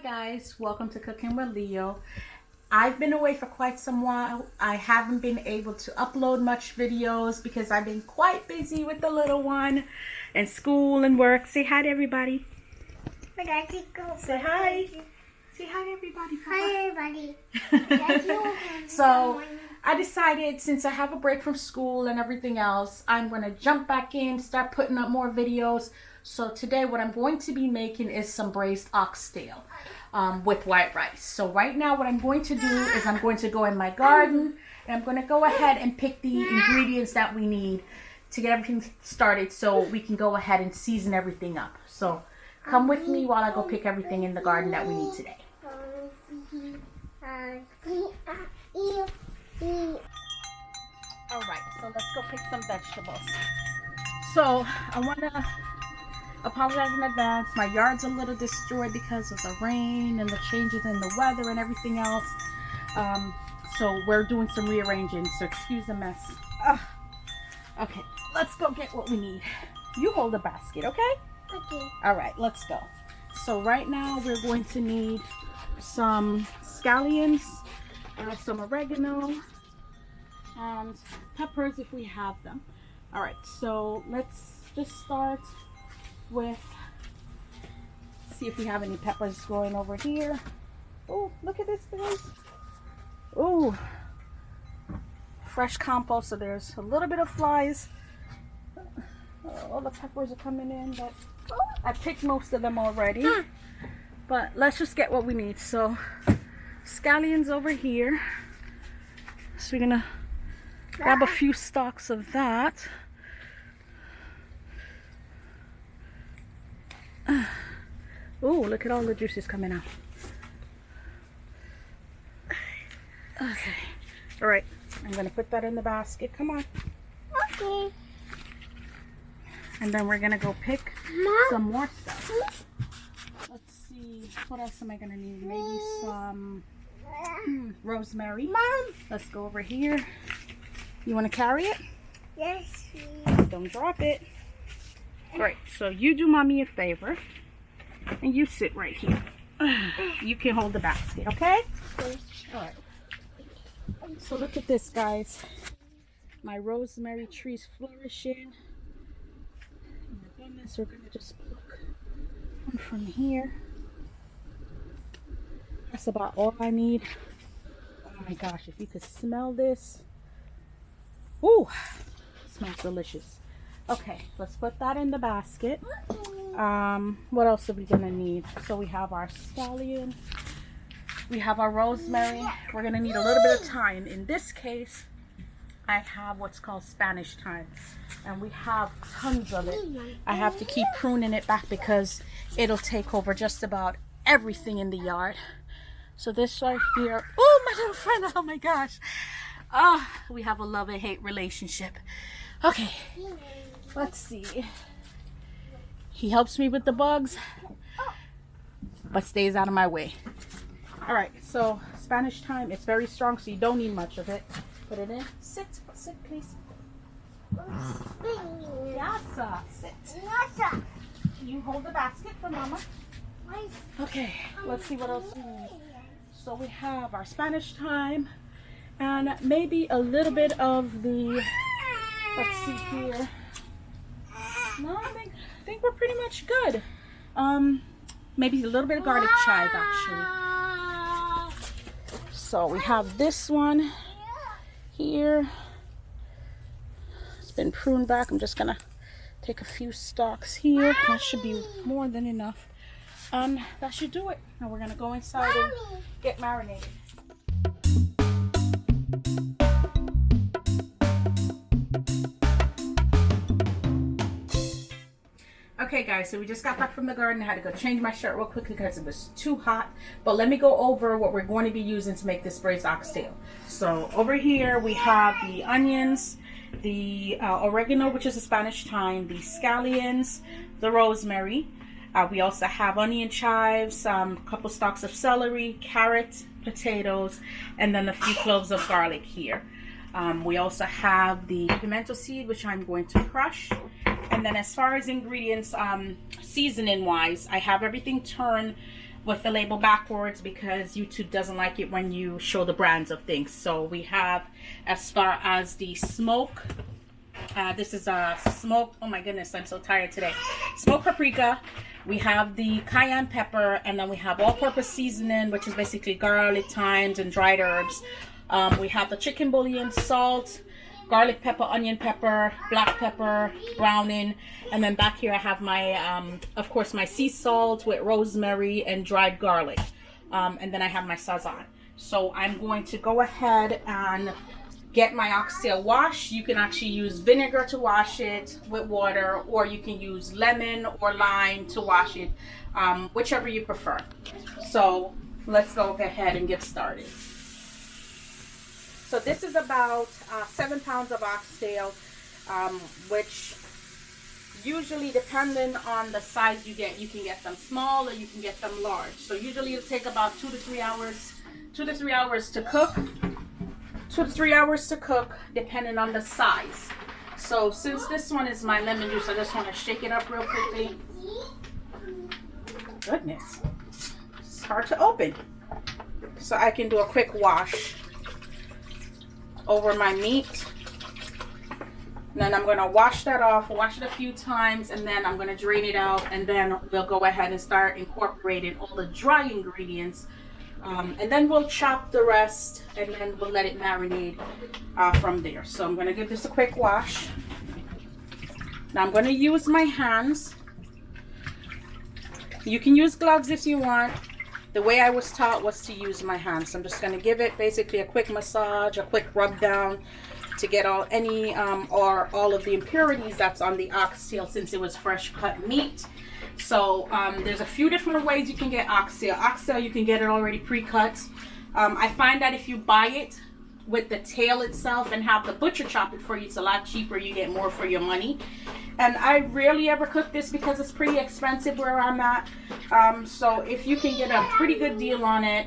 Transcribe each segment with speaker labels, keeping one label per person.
Speaker 1: guys, welcome to Cooking with Leo. I've been away for quite some while. I haven't been able to upload much videos because I've been quite busy with the little one and school and work. Say hi to everybody. Say hi. Say hi to everybody.
Speaker 2: Hi everybody.
Speaker 1: So I decided, since I have a break from school and everything else, I'm going to jump back in, start putting up more videos. So today what I'm going to be making is some braised oxtail with white rice. So right now what I'm going to do is I'm going to go in my garden and I'm going to go ahead and pick the ingredients that we need to get everything started so we can go ahead and season everything up. So come with me while I go pick everything in the garden that we need today. Alright, so let's go pick some vegetables. So I want to apologize in advance. My yard's a little destroyed because of the rain and the changes in the weather and everything else. So we're doing some rearranging, so excuse the mess. Okay, let's go get what we need. You hold the basket, okay?
Speaker 2: Okay.
Speaker 1: Alright, let's go. So right now we're going to need some scallions, some oregano, and peppers if we have them. Alright, so let's just start with, see if we have any peppers growing over here. Oh, look at this, guys. Oh, fresh compost, so there's a little bit of flies. All the peppers are coming in, but I picked most of them already. But let's just get what we need. So scallions over here. So we're gonna grab a few stalks of that. Oh, look at all the juices coming out. Okay. All right. I'm going to put that in the basket. Come on.
Speaker 2: Okay.
Speaker 1: And then we're going to go pick some more stuff. Let's see. What else am I going to need? Maybe some rosemary.
Speaker 2: Mom.
Speaker 1: Let's go over here. You want to carry it?
Speaker 2: Yes, please.
Speaker 1: Don't drop it. Great. So you do mommy a favor. And you sit right here. You can hold the basket, okay? Alright. So look at this, guys. My rosemary tree's flourishing. Oh my goodness, we're going to just pluck one from here. That's about all I need. Oh my gosh, if you could smell this. Ooh, smells delicious. Okay, let's put that in the basket. What else are we gonna need? So we have our scallion, we have our rosemary. We're gonna need a little bit of thyme. In this case, I have what's called Spanish thyme, and we have tons of it. I have to keep pruning it back because it'll take over just about everything in the yard. So this right here, oh my little friend, oh my gosh. We have a love and hate relationship. Okay, let's see. He helps me with the bugs, but stays out of my way. All right, so Spanish thyme, it's very strong, so you don't need much of it. Put it in. Sit, please. Yasa, sit.
Speaker 2: Yasa.
Speaker 1: You hold the basket for mama. Okay, let's see what else we need. So we have our Spanish thyme, and maybe a little bit of the, let's see here. No, I think we're pretty much good. Maybe a little bit of garlic chive actually. So we have this one here. It's been pruned back. I'm just gonna take a few stalks here. That should be more than enough. That should do it. Now we're gonna go inside and get marinated. Okay guys, so we just got back from the garden. I had to go change my shirt real quickly because it was too hot. But let me go over what we're going to be using to make this braised oxtail. So over here we have the onions, the oregano, which is a Spanish thyme, the scallions, the rosemary. We also have onion chives, a couple stalks of celery, carrot, potatoes, and then a few cloves of garlic here. We also have the pimento seed, which I'm going to crush. And then as far as ingredients, seasoning wise, I have everything turned with the label backwards because YouTube doesn't like it when you show the brands of things. So we have, as far as the smoke, this is a smoke, oh my goodness, I'm so tired today. Smoked paprika. We have the cayenne pepper, and then we have all-purpose seasoning, which is basically garlic, thymes, and dried herbs. We have the chicken bouillon, salt, garlic pepper, onion pepper, black pepper, browning, and then back here I have my, of course, my sea salt with rosemary and dried garlic, and then I have my sazon. So I'm going to go ahead and get my oxtail washed. You can actually use vinegar to wash it with water, or you can use lemon or lime to wash it, whichever you prefer. So let's go ahead and get started. So this is about 7 pounds of oxtail, which usually, depending on the size you get, you can get them small or you can get them large. So usually it'll take about 2 to 3 hours, 2 to 3 hours to cook. 2 to 3 hours to cook, depending on the size. So since this one is my lemon juice, I just want to shake it up real quickly. Goodness, it's hard to open. So I can do a quick wash over my meat. And then I'm going to wash that off, wash it a few times, and then I'm going to drain it out, and then we'll go ahead and start incorporating all the dry ingredients. And then we'll chop the rest, and then we'll let it marinate from there. So I'm going to give this a quick wash. Now I'm going to use my hands. You can use gloves if you want. The way I was taught was to use my hands. So I'm just going to give it basically a quick massage, a quick rub down to get all any or all of the impurities that's on the oxtail, since it was fresh cut meat. So there's a few different ways you can get oxtail. Oxtail, you can get it already pre-cut. I find that if you buy it with the tail itself and have the butcher chop it for you, it's a lot cheaper. You get more for your money. And I rarely ever cook this because it's pretty expensive where I'm at. So if you can get a pretty good deal on it,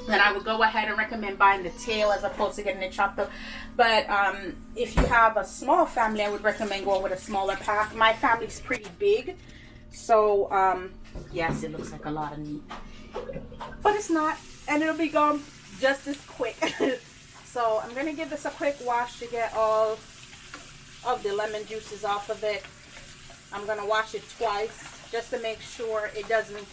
Speaker 1: then I would go ahead and recommend buying the tail as opposed to getting it chopped up. But if you have a small family, I would recommend going with a smaller pack. My family's pretty big, so yes, it looks like a lot of meat, but it's not, and it'll be gone just as quick. So I'm gonna give this a quick wash to get all of the lemon juices off of it. I'm gonna wash it twice just to make sure it doesn't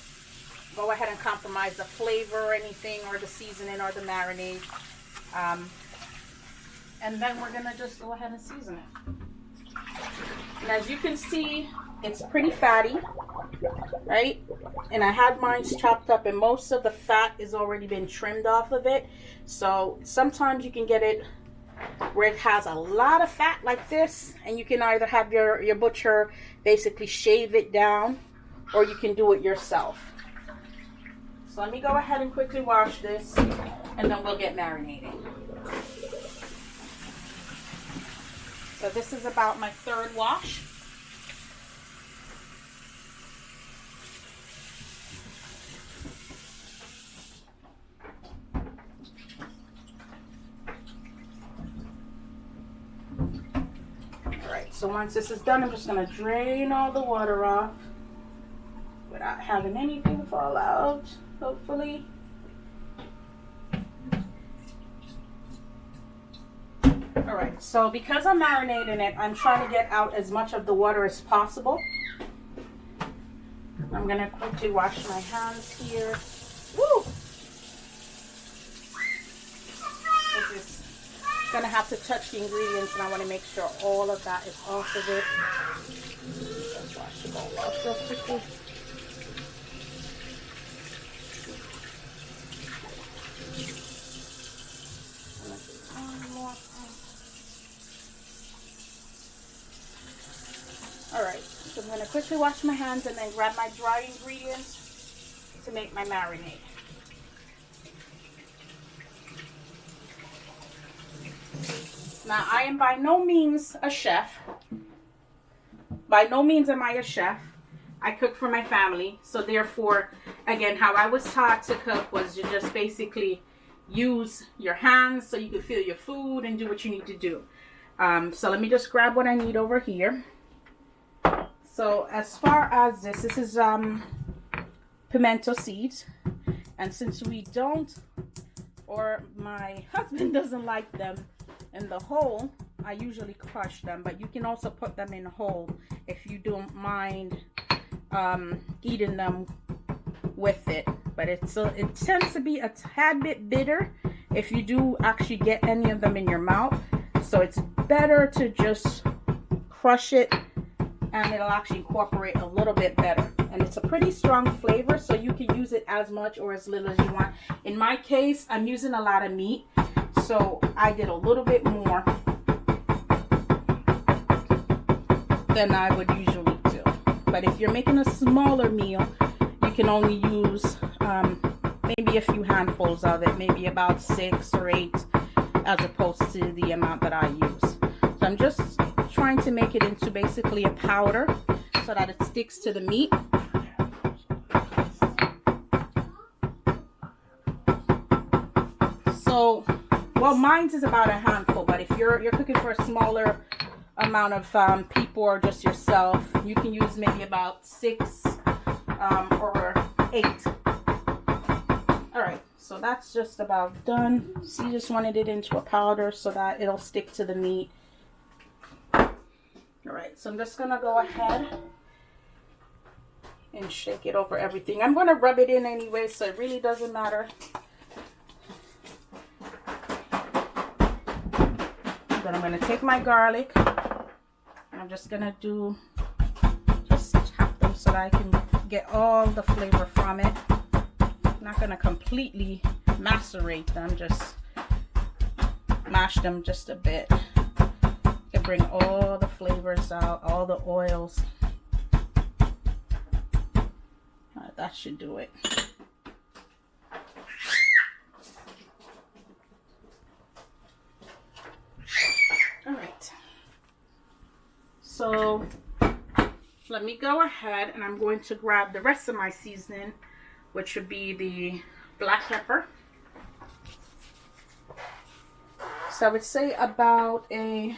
Speaker 1: go ahead and compromise the flavor or anything, or the seasoning or the marinade. And then we're gonna just go ahead and season it. And as you can see, it's pretty fatty, right? And I had mine chopped up, and most of the fat is already been trimmed off of it. So sometimes you can get it where it has a lot of fat like this, and you can either have your butcher basically shave it down, or you can do it yourself. So let me go ahead and quickly wash this, and then we'll get marinating. So this is about my third wash. Alright, so once this is done, I'm just going to drain all the water off without having anything fall out, hopefully. Alright, so because I'm marinating it, I'm trying to get out as much of the water as possible. I'm going to quickly wash my hands here. Woo! This is going to have to touch the ingredients, and I want to make sure all of that is off of it. Let's wash it all off real quickly. Alright, so I'm going to quickly wash my hands and then grab my dry ingredients to make my marinade. Now, I am by no means a chef. By no means am I a chef. I cook for my family. So therefore, again, how I was taught to cook was to just basically use your hands so you can feel your food and do what you need to do. So let me just grab what I need over here. So as far as this is pimento seeds. And since we don't, or my husband doesn't like them in the whole, I usually crush them, but you can also put them in whole if you don't mind eating them with it. But it tends to be a tad bit bitter if you do actually get any of them in your mouth. So it's better to just crush it, and it'll actually incorporate a little bit better. And it's a pretty strong flavor, so you can use it as much or as little as you want. In my case, I'm using a lot of meat, so I did a little bit more than I would usually do. But if you're making a smaller meal, you can only use maybe a few handfuls of it, maybe about 6 or 8, as opposed to the amount that I use. So I'm just trying to make it into basically a powder so that it sticks to the meat. So, well, mine's is about a handful, but if you're cooking for a smaller amount of people or just yourself, you can use maybe about 6 or 8. All right, so that's just about done. So you just wanted it into a powder so that it'll stick to the meat. All right, so I'm just gonna go ahead and shake it over everything. I'm gonna rub it in anyway, so it really doesn't matter. Then I'm gonna take my garlic. I'm just gonna just chop them so that I can get all the flavor from it. I'm not gonna completely macerate them, just mash them just a bit. You can bring all the flavors out, all the oils. That should do it. All right. So let me go ahead and I'm going to grab the rest of my seasoning, which would be the black pepper. So I would say about a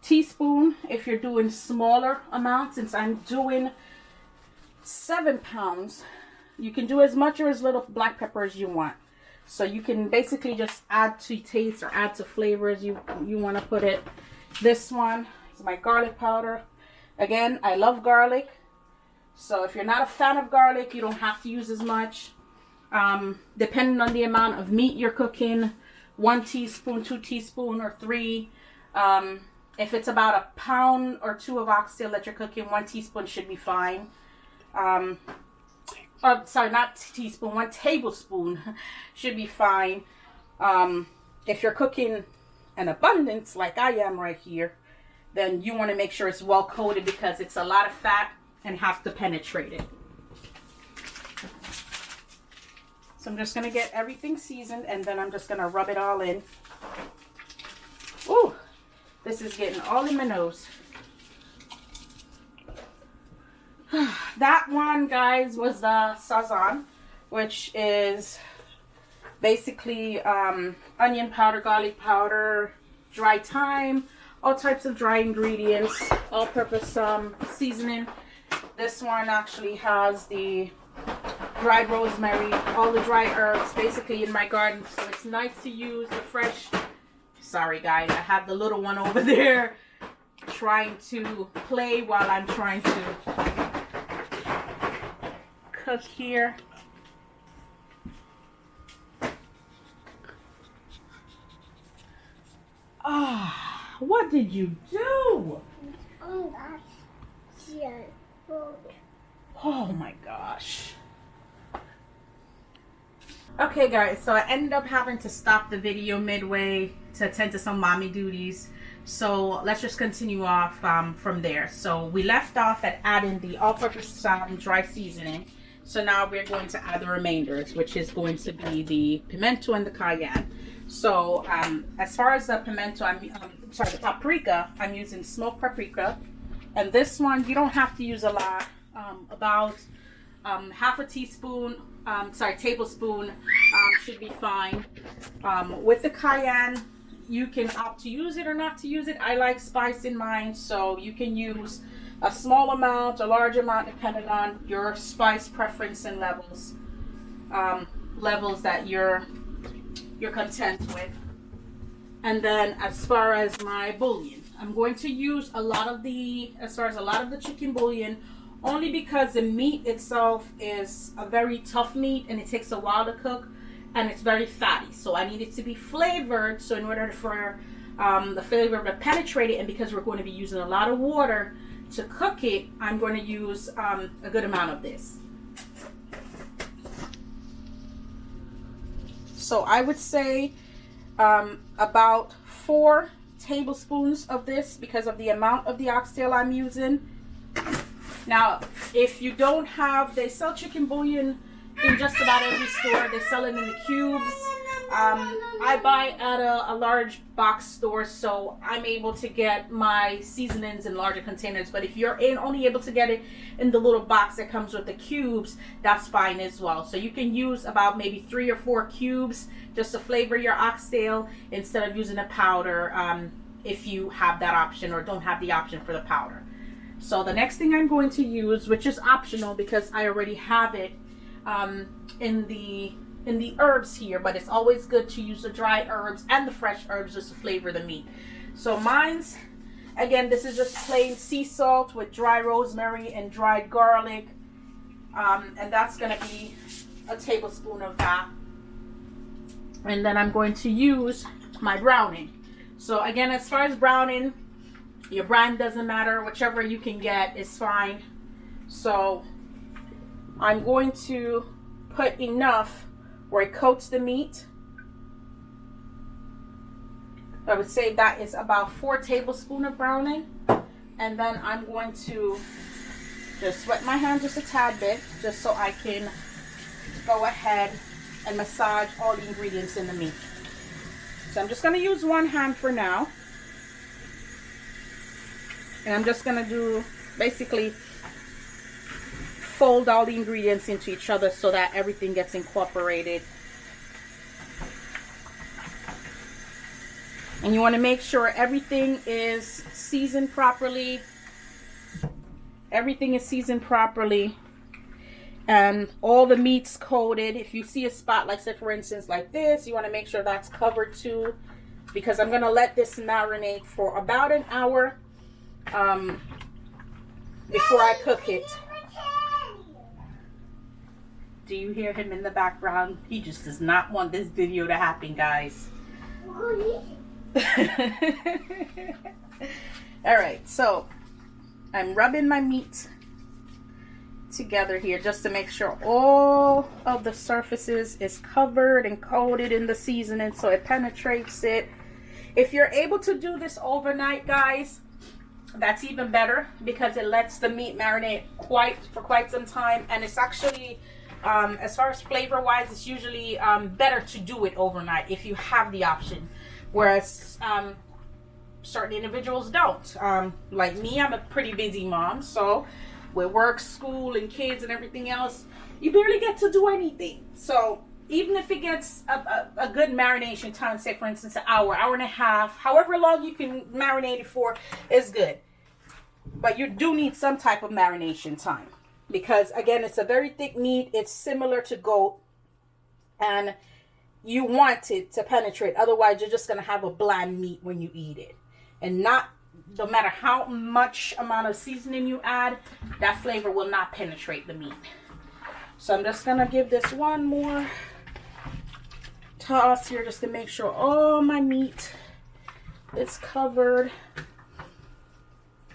Speaker 1: teaspoon if you're doing smaller amounts. Since I'm doing 7 pounds, you can do as much or as little black pepper as you want. So you can basically just add to taste or add to flavors you want to put it. This one is my garlic powder. Again, I love garlic. So if you're not a fan of garlic, you don't have to use as much. Depending on the amount of meat you're cooking, 1 teaspoon, 2 teaspoons, or 3. If it's about a pound or 2 of oxtail that you're cooking, 1 teaspoon should be fine. Sorry, not teaspoon, 1 tablespoon should be fine. If you're cooking an abundance like I am right here, then you want to make sure it's well coated because it's a lot of fat and has to penetrate it. So I'm just going to get everything seasoned and then I'm just going to rub it all in. Ooh, this is getting all in my nose. That one, guys, was the sazon, which is basically onion powder, garlic powder, dry thyme, all types of dry ingredients, all-purpose seasoning. This one actually has the dried rosemary, all the dry herbs, basically in my garden. So it's nice to use the fresh. Sorry, guys, I have the little one over there trying to play while I'm trying to cook here. Ah, what did you do? Oh my gosh. Okay guys, so I ended up having to stop the video midway to attend to some mommy duties. So let's just continue off from there. So we left off at adding the all-purpose dry seasoning. So now we're going to add the remainders, which is going to be the pimento and the cayenne. So as far as the pimento, the paprika, I'm using smoked paprika. And this one, you don't have to use a lot. About half a teaspoon, tablespoon should be fine. With the cayenne, you can opt to use it or not to use it. I like spice in mine, so you can use a small amount, a large amount, depending on your spice preference and levels, levels that you're content with. And then as far as my bouillon, I'm going to use a lot of the chicken bouillon, only because the meat itself is a very tough meat and it takes a while to cook and it's very fatty. So I need it to be flavored. So in order for the flavor to penetrate it, and because we're going to be using a lot of water to cook it, I'm going to use a good amount of this. So I would say about 4 tablespoons of this, because of the amount of the oxtail I'm using. Now, if you don't have, they sell chicken bouillon in just about every store. They sell it in the cubes. I buy at a large box store, so I'm able to get my seasonings in larger containers. But if you're only able to get it in the little box that comes with the cubes, that's fine as well. So you can use about maybe 3 or 4 cubes just to flavor your oxtail instead of using a powder, if you have that option or don't have the option for the powder. So the next thing I'm going to use, which is optional because I already have it in the herbs here, but it's always good to use the dry herbs and the fresh herbs just to flavor the meat. So mine's, again, this is just plain sea salt with dry rosemary and dried garlic, and that's going to be a tablespoon of that. And then I'm going to use my browning. So again, as far as browning, your brine doesn't matter, whichever you can get is fine. So I'm going to put enough where it coats the meat. I would say that is about 4 tablespoons of browning. And then I'm going to just wet my hand just a tad bit, just so I can go ahead and massage all the ingredients in the meat. So I'm just going to use one hand for now. And I'm just going to do basically fold all the ingredients into each other so that everything gets incorporated. And you want to make sure everything is seasoned properly. Everything is seasoned properly. And all the meat's coated. If you see a spot, like say for instance like this, you want to make sure that's covered too, because I'm going to let this marinate for about an hour before I cook it. Do you hear him in the background? He just does not want this video to happen, guys. Alright, so I'm rubbing my meat together here just to make sure all of the surfaces is covered and coated in the seasoning so it penetrates it. If you're able to do this overnight, guys, that's even better because it lets the meat marinate for quite some time, and it's actually as far as flavor wise, it's usually better to do it overnight if you have the option, whereas certain individuals don't. Like me, I'm a pretty busy mom, so with work, school, and kids and everything else, you barely get to do anything. So even if it gets a good marination time, say for instance an hour, hour and a half, however long you can marinate it for is good. But you do need some type of marination time, because again, it's a very thick meat. It's similar to goat, and you want it to penetrate. Otherwise, you're just going to have a bland meat when you eat it. And no matter how much amount of seasoning you add, that flavor will not penetrate the meat. So I'm just going to give this one more toss here just to make sure all my meat is covered.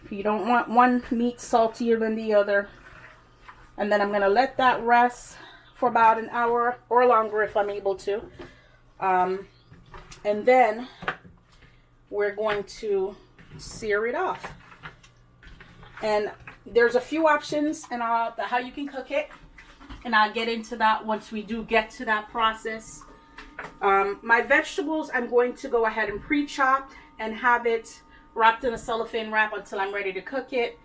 Speaker 1: You don't want one meat saltier than the other. And then I'm going to let that rest for about an hour or longer if I'm able to. And then we're going to sear it off. And there's a few options and how you can cook it. And I'll get into that once we do get to that process. My vegetables, I'm going to go ahead and pre-chop and have it wrapped in a cellophane wrap until I'm ready to cook it.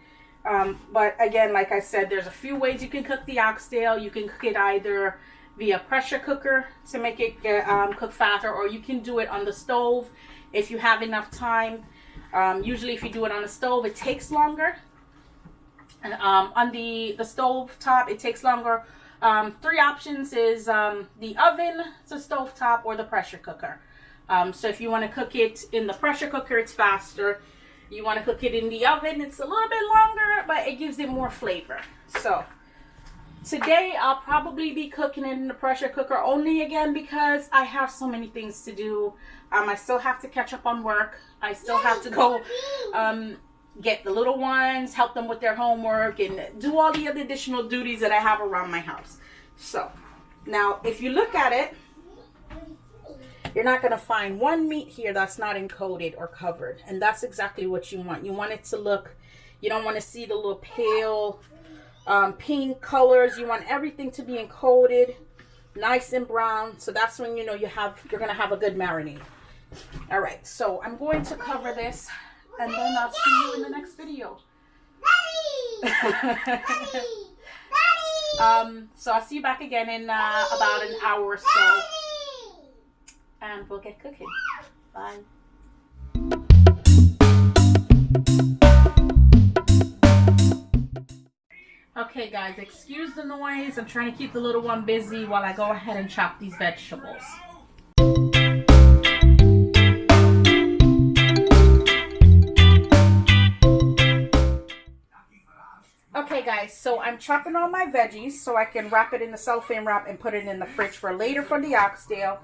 Speaker 1: But again, like I said, there's a few ways you can cook the oxtail. You can cook it either via pressure cooker to make it cook faster, or you can do it on the stove if you have enough time. Usually if you do it on the stove, it takes longer. On the stove top, it takes longer. 3 options is the oven, the stove top, or the pressure cooker. So if you want to cook it in the pressure cooker, it's faster. You want to cook it in the oven, it's a little bit longer, but it gives it more flavor. So today I'll probably be cooking it in the pressure cooker only, again, because I have so many things to do. I still have to catch up on work. I still have to go get the little ones, help them with their homework, and do all the other additional duties that I have around my house. So now if you look at it, you're not going to find one meat here that's not encoded or covered. And that's exactly what you want. You want it to look, you don't want to see the little pale pink colors. You want everything to be encoded, nice and brown. So that's when you know you're going to have a good marinade. All right, so I'm going to cover this, and then I'll see you in the next video. So I'll see you back again in about an hour or so. And we'll get cooking. Bye. Okay guys, excuse the noise. I'm trying to keep the little one busy while I go ahead and chop these vegetables. Okay guys, so I'm chopping all my veggies so I can wrap it in the cellophane wrap and put it in the fridge for later for the oxtail.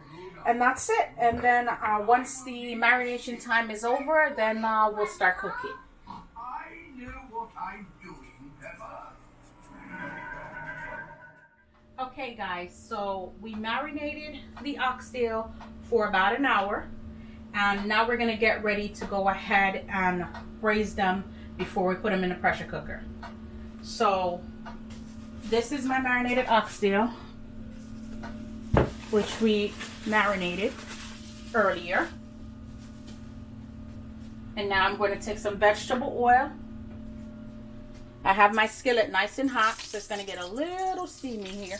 Speaker 1: And that's it. And then once the marination time is over, then we'll start cooking.
Speaker 3: I know what I'm doing, Peppa.
Speaker 1: Okay guys, so we marinated the oxtail for about an hour. And now we're going to get ready to go ahead and braise them before we put them in the pressure cooker. So this is my marinated oxtail, which we marinated earlier. And now I'm going to take some vegetable oil. I have my skillet nice and hot, so it's going to get a little steamy here,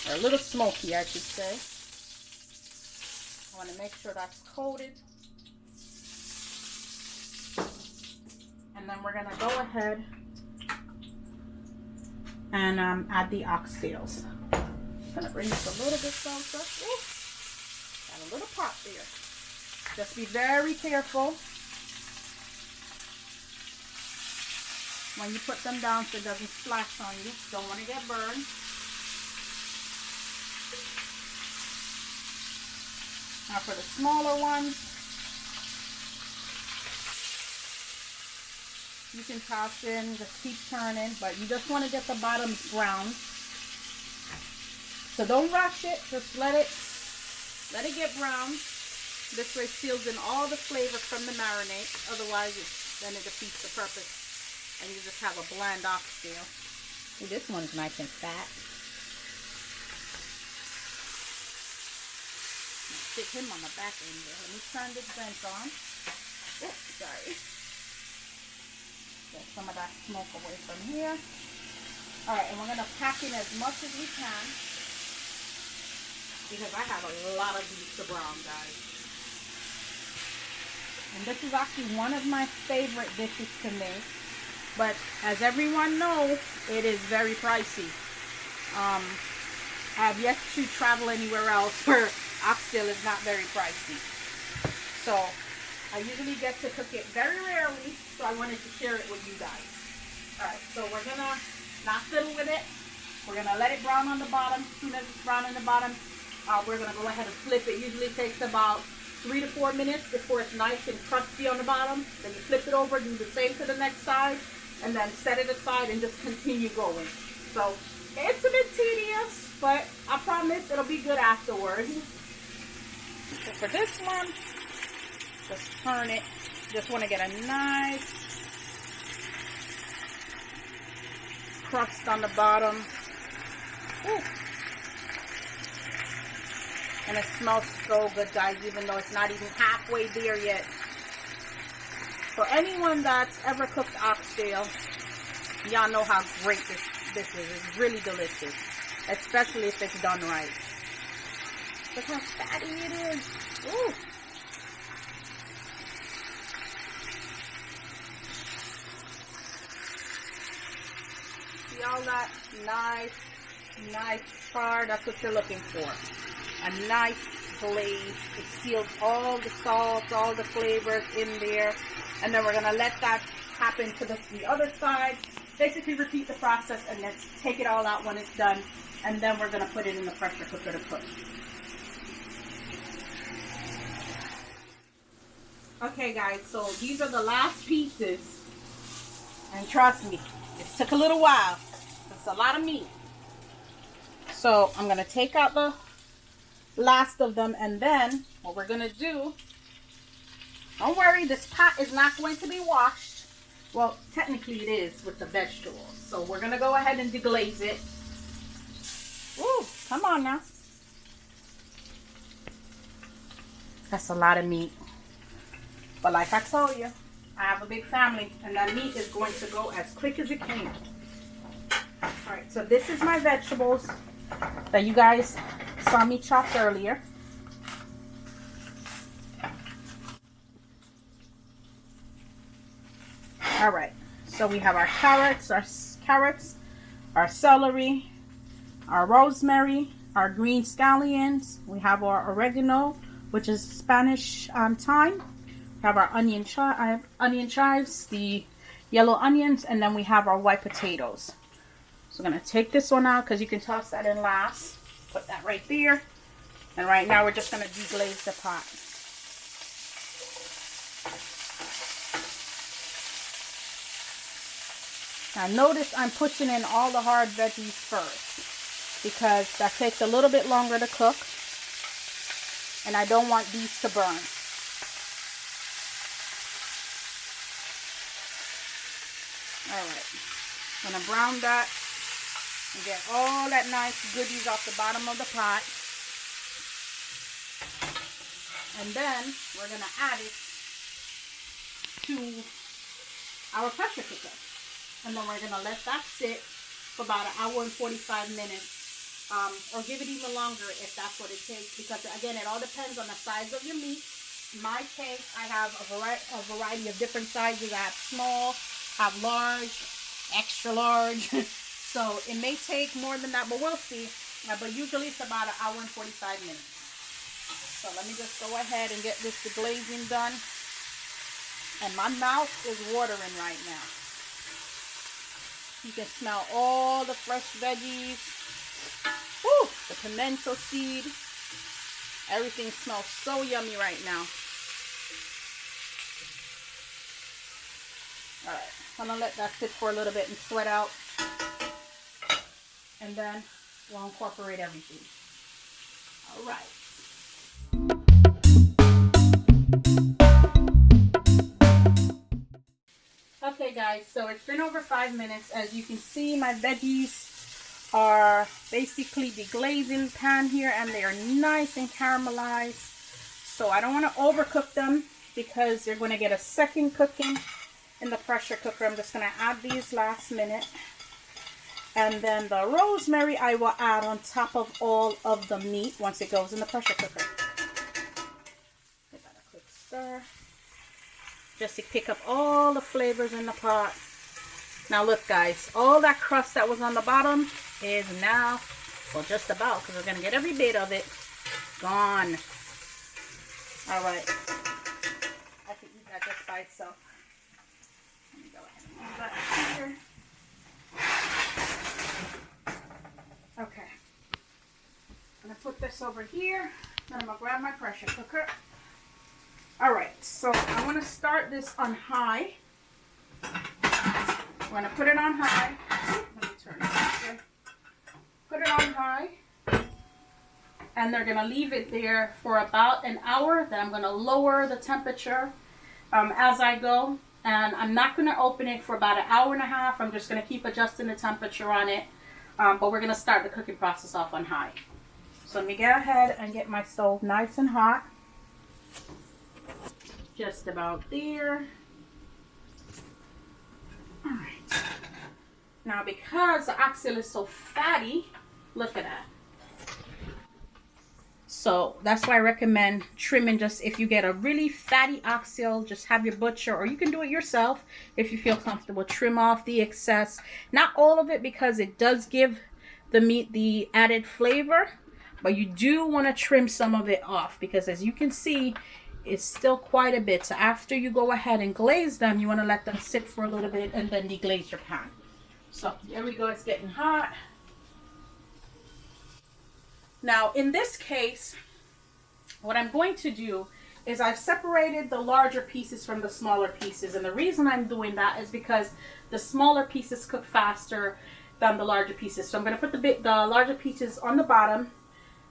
Speaker 1: or a little smoky I should say. I want to make sure that's coated. And then we're going to go ahead and add the oxtails. Gonna bring this a little bit closer. Got a little pot there. Just be very careful when you put them down so it doesn't splash on you. Don't want to get burned. Now for the smaller ones, you can toss in, just keep turning, but you just want to get the bottoms brown. So don't rush it, just let it get brown. This way it seals in all the flavor from the marinade. Otherwise, then it defeats the purpose. And you just have a bland oxtail. See, this one's nice and fat. Stick him on the back end there. Let me turn this vent on. Oh, sorry. Get some of that smoke away from here. Alright, and we're going to pack in as much as we can, because I have a lot of these to brown, guys. And this is actually one of my favorite dishes to make. But as everyone knows, it is very pricey. I have yet to travel anywhere else where oxtail is not very pricey. So I usually get to cook it very rarely, so I wanted to share it with you guys. Alright, so we're going to not fiddle with it. We're going to let it brown on the bottom. As soon as it's brown on the bottom, we're going to go ahead and flip it. Usually takes about 3 to 4 minutes before it's nice and crusty on the bottom. Then you flip it over, do the same to the next side, and then set it aside and just continue going. So it's a bit tedious, but I promise it'll be good afterwards. So for this one, just turn it. Just want to get a nice crust on the bottom. Ooh. And it smells so good, guys, even though it's not even halfway there yet. For anyone that's ever cooked oxtail, y'all know how great this is. It's really delicious, especially if it's done right. Look how fatty it is. Ooh. smell that? Nice, nice char. That's what you're looking for. A nice glaze. It seals all the salts, all the flavors in there. And then we're going to let that happen to the other side. Basically repeat the process and then take it all out when it's done. And then we're going to put it in the pressure cooker to cook. Okay guys, so these are the last pieces. And trust me, it took a little while. It's a lot of meat. So I'm going to take out the last of them, and then what we're going to do, don't worry, this pot is not going to be washed. Well, technically it is with the vegetables. So we're going to go ahead and deglaze it. Ooh, come on now. That's a lot of meat. But like I told you, I have a big family, and that meat is going to go as quick as it can. Alright, so this is my vegetables that you guys saw me chopped earlier. Alright, so we have our carrots, our celery, our rosemary, our green scallions. We have our oregano, which is Spanish thyme. We have our onion chives, the yellow onions, and then we have our white potatoes. So I'm going to take this one out because you can toss that in last. Put that right there. And right now we're just going to deglaze the pot. Now notice I'm pushing in all the hard veggies first, because that takes a little bit longer to cook. And I don't want these to burn. Alright, I'm going to brown that and get all that nice goodies off the bottom of the pot. And then we're going to add it to our pressure cooker. And then we're going to let that sit for about 1 hour and 45 minutes. Or give it even longer if that's what it takes. Because again, it all depends on the size of your meat. In my case, I have a variety of different sizes. I have small, have large, extra large. So it may take more than that, but we'll see. But usually it's about 1 hour and 45 minutes. So let me just go ahead and get this deglazing done. And my mouth is watering right now. You can smell all the fresh veggies. Woo! The pimento seed. Everything smells so yummy right now. Alright, I'm going to let that sit for a little bit and sweat out. And then we'll incorporate everything. Alright. Okay guys, so it's been over 5 minutes. As you can see, my veggies are basically deglazing the pan here, and they are nice and caramelized. So I don't want to overcook them because they're going to get a second cooking in the pressure cooker. I'm just going to add these last minute. And then the rosemary I will add on top of all of the meat once it goes in the pressure cooker. Give that a quick stir. Just to pick up all the flavors in the pot. Now look guys, all that crust that was on the bottom is now, well, just about, because we're going to get every bit of it gone. Alright. I can eat that just by itself. Let me go ahead and move that here. Okay. I'm going to put this over here. Then I'm going to grab my pressure cooker. Alright, so I want to start this on high. I'm going to put it on high. Let me turn it here. Put it on high. And they're going to leave it there for about an hour. Then I'm going to lower the temperature as I go. And I'm not going to open it for about 1.5 hours. I'm just going to keep adjusting the temperature on it. But we're going to start the cooking process off on high. So let me go ahead and get my stove nice and hot. Just about there. Alright. Now because the oxtail is so fatty, look at that. So So that's why I recommend trimming. Just if you get a really fatty oxtail, just have your butcher, or you can do it yourself if you feel comfortable. Trim off the excess, not all of it, because it does give the meat the added flavor, but you do want to trim some of it off, because as you can see, it's still quite a bit. So after you go ahead and glaze them, you want to let them sit for a little bit and then deglaze your pan. So there we go, it's getting hot. Now in this case, what I'm going to do is I've separated the larger pieces from the smaller pieces, and the reason I'm doing that is because the smaller pieces cook faster than the larger pieces. So I'm going to put the larger pieces on the bottom.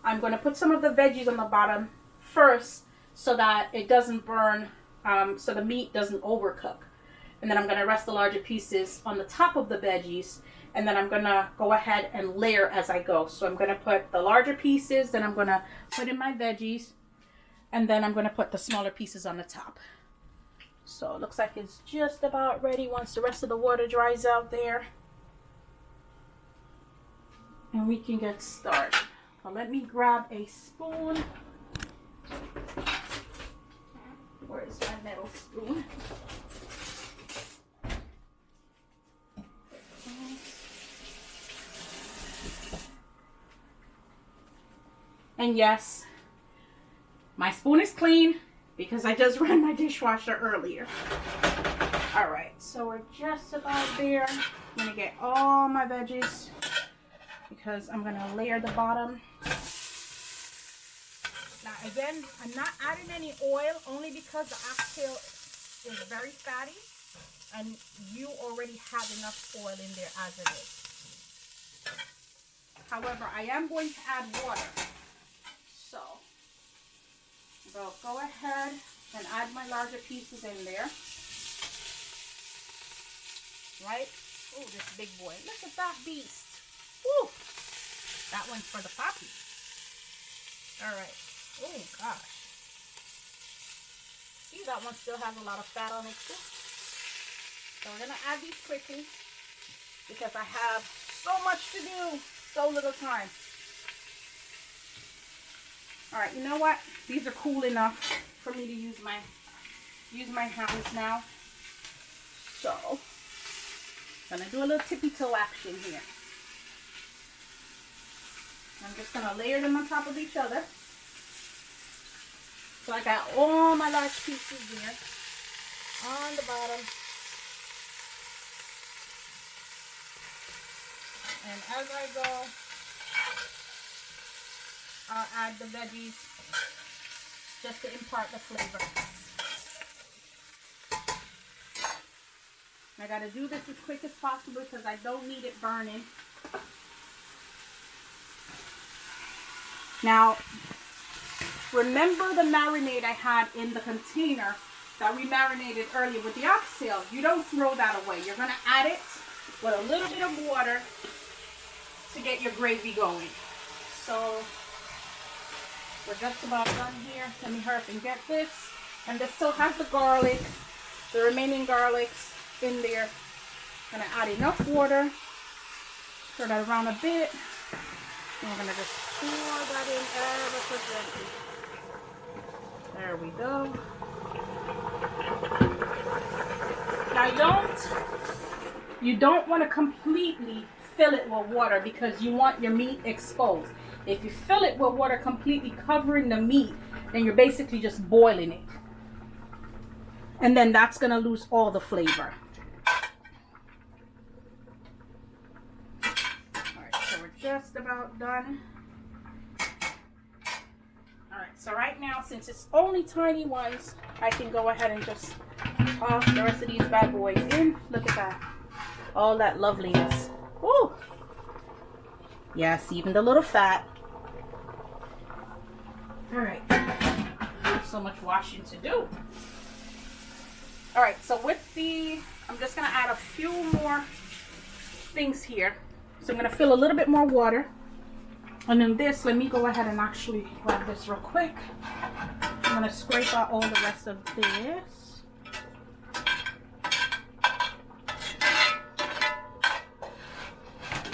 Speaker 1: I'm going to put some of the veggies on the bottom first so that it doesn't burn, so the meat doesn't overcook. And then I'm going to rest the larger pieces on the top of the veggies, and then I'm going to go ahead and layer as I go. So I'm going to put the larger pieces, then I'm going to put in my veggies, and then I'm going to put the smaller pieces on the top. So it looks like it's just about ready once the rest of the water dries out there. And we can get started. So let me grab a spoon. Where's my metal spoon? And yes, my spoon is clean because I just ran my dishwasher earlier. All right, so we're just about there. I'm gonna get all my veggies because I'm gonna layer the bottom. Now again, I'm not adding any oil, only because the oxtail is very fatty and you already have enough oil in there as it is. However, I am going to add water. So I'll go ahead and add my larger pieces in there. Right? Oh, this big boy. Look at that beast. Woo! That one's for the puppy. All right. Oh, gosh. See, that one still has a lot of fat on it, too. So we're going to add these quickly because I have so much to do, so little time. All right, you know what? These are cool enough for me to use my hands now. So, I'm gonna do a little tippy toe action here. I'm just gonna layer them on top of each other. So I got all my large pieces here on the bottom. And as I go, I'll add the veggies just to impart the flavor. I gotta do this as quick as possible because I don't need it burning. Now, remember the marinade I had in the container that we marinated earlier with the oxtail? You don't throw that away. You're gonna add it with a little bit of water to get your gravy going. So we're just about done here. Let me hurry up and get this. And this still has the garlic, the remaining garlics in there. I'm gonna add enough water, stir that around a bit, and we're gonna just pour that in ever so gently. There we go. Now you don't want to completely fill it with water because you want your meat exposed. If you fill it with water completely covering the meat, then you're basically just boiling it. And then that's going to lose all the flavor. Alright, so we're just about done. Alright, so right now, since it's only tiny ones, I can go ahead and just toss the rest of these bad boys in. Look at that. All that loveliness. Woo! Yes, even the little fat. Alright. So much washing to do. Alright, so with I'm just going to add a few more things here. So I'm going to fill a little bit more water. And then this, let me go ahead and actually grab this real quick. I'm going to scrape out all the rest of this.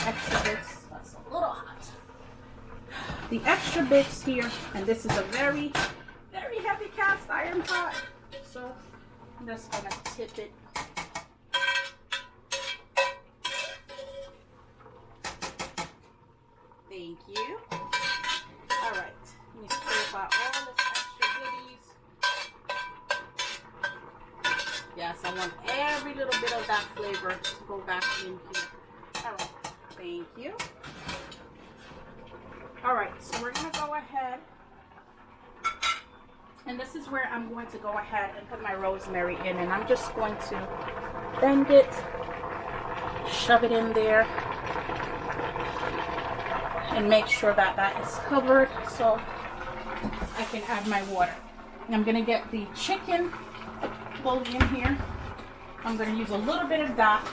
Speaker 1: Extra bits. That's a little hot. The extra extra bits here, and this is a very, very heavy cast iron pot. So I'm just gonna tip it. Thank you. All right, let me scrape out all this extra goodies. Yes, I want every little bit of that flavor to go back in here. All right, thank you. All right, so we're gonna go ahead, and this is where I'm going to go ahead and put my rosemary in, and I'm just going to bend it, shove it in there, and make sure that that is covered so I can add my water. And I'm gonna get the chicken bouillon here. I'm gonna use a little bit of that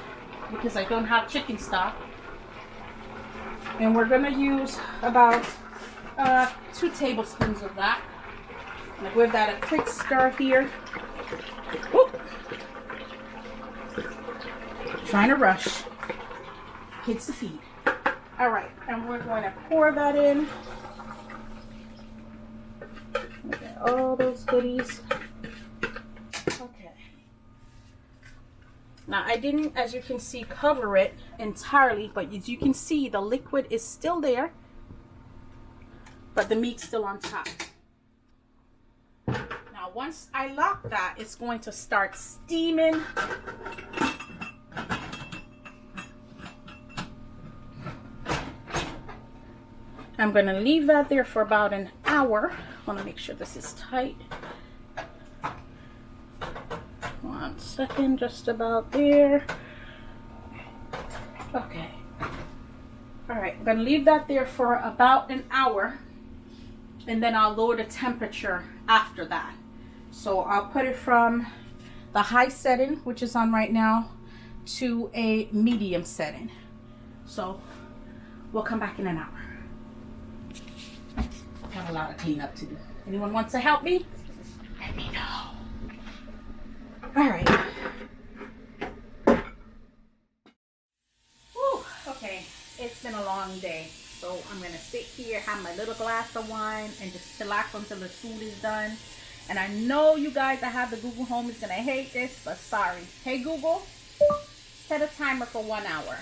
Speaker 1: because I don't have chicken stock. And we're gonna use about 2 tablespoons of that. I'm gonna give that a quick stir here. Whoop. Trying to rush. Kids to feed. All right, and we're going to pour that in. Look at all those goodies. Okay. Now I didn't, as you can see, cover it entirely, but as you can see, the liquid is still there, but the meat's still on top. Now once I lock that, it's going to start steaming. I'm going to leave that there for about an hour. I want to make sure this is tight. 1 second, just about there. Okay. All right, I'm going to leave that there for about an hour, and then I'll lower the temperature after that. So I'll put it from the high setting, which is on right now, to a medium setting. So we'll come back in an hour. Have a lot of cleanup to do. Anyone wants to help me? Let me know. All right. Whew, okay, it's been a long day. So I'm gonna sit here, have my little glass of wine, and just chillax until the food is done. And I know you guys that have the Google Home is gonna hate this, but sorry. Hey Google, set a timer for 1 hour.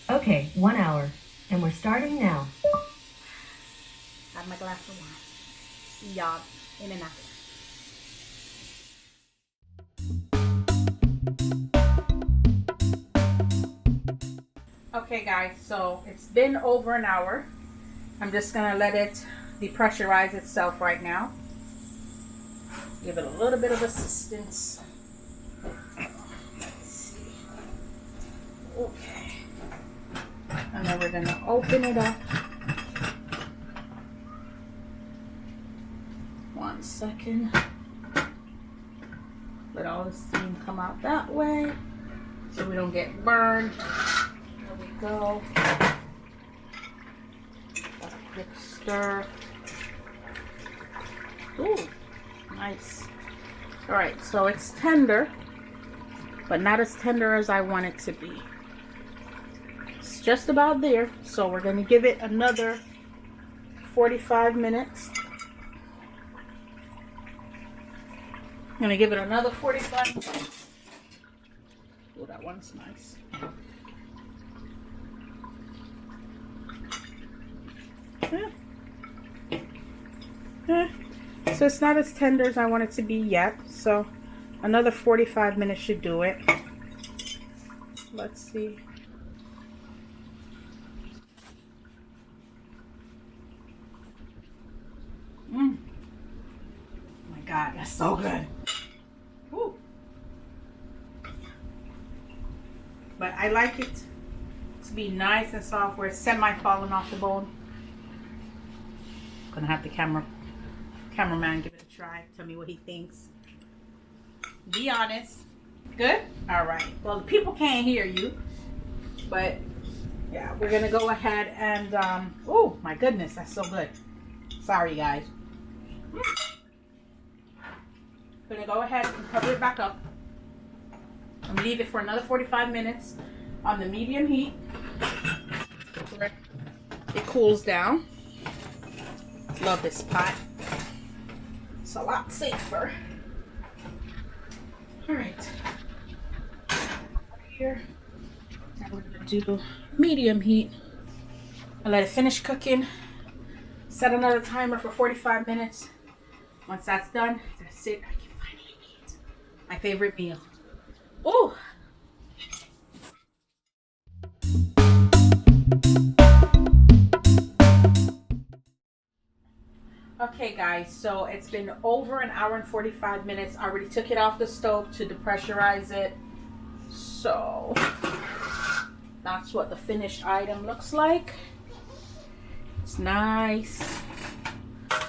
Speaker 4: Okay, 1 hour. And we're starting now.
Speaker 1: Have my glass of wine. See y'all in an hour. Okay guys, so it's been over an hour. I'm just gonna let it depressurize itself right now. Give it a little bit of assistance. Let's see. Okay. And then we're gonna open it up. 1 second. Let all the steam come out that way so we don't get burned. There we go. A quick stir. Ooh, nice. All right, so it's tender, but not as tender as I want it to be. It's just about there, so we're going to give it another 45 minutes. I'm going to give it another 45 minutes. Oh, that one's nice. So it's not as tender as I want it to be yet. So another 45 minutes should do it. Let's see. Oh my God, that's so good. Woo. But I like it to be nice and soft where it's semi-falling off the bone. Gonna have the cameraman give it a try. Tell me what he thinks. Be honest. Good? Alright. Well, the people can't hear you. But yeah, we're gonna go ahead and oh my goodness, that's so good. Sorry guys. Gonna go ahead and cover it back up and leave it for another 45 minutes on the medium heat. It cools down. Love this pot. It's a lot safer. All right. Here. Now we're gonna do medium heat. I let it finish cooking. Set another timer for 45 minutes. Once that's done, that's it. I can finally eat my favorite meal. Oh! Okay guys, so it's been over an hour and 45 minutes. I already took it off the stove to depressurize it. So that's what the finished item looks like. It's nice.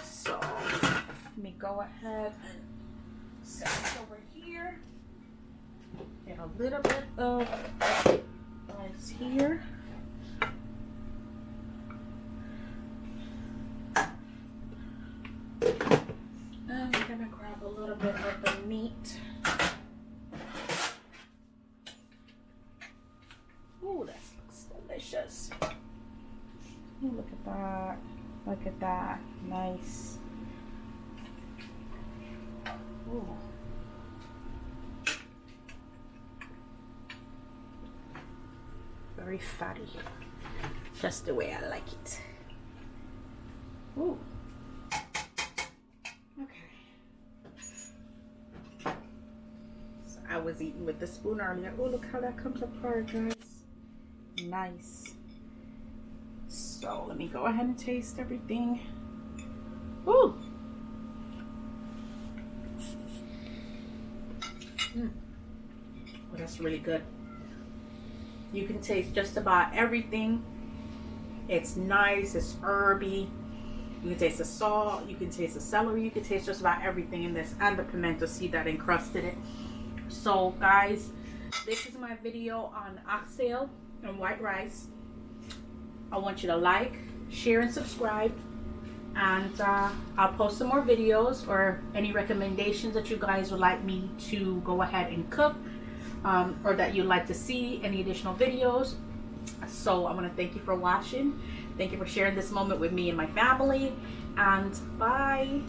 Speaker 1: So let me go ahead and set it over here. Get a little bit of rice here. And I'm gonna grab a little bit of the meat. Ooh, that looks delicious. Ooh, look at that. Look at that. Nice. Ooh. Very fatty. Just the way I like it. Ooh. I was eating with the spoon earlier. Oh, look how that comes apart, guys. Nice. So let me go ahead and taste everything. Ooh. Oh, that's really good. You can taste just about everything. It's nice. It's herby. You can taste the salt. You can taste the celery. You can taste just about everything in this, and the pimento seed that encrusted it. So guys, this is my video on oxtail and white rice. I want you to like, share, and subscribe, and I'll post some more videos or any recommendations that you guys would like me to go ahead and cook, or that you'd like to see any additional videos. So I want to thank you for watching. Thank you for sharing this moment with me and my family, and bye.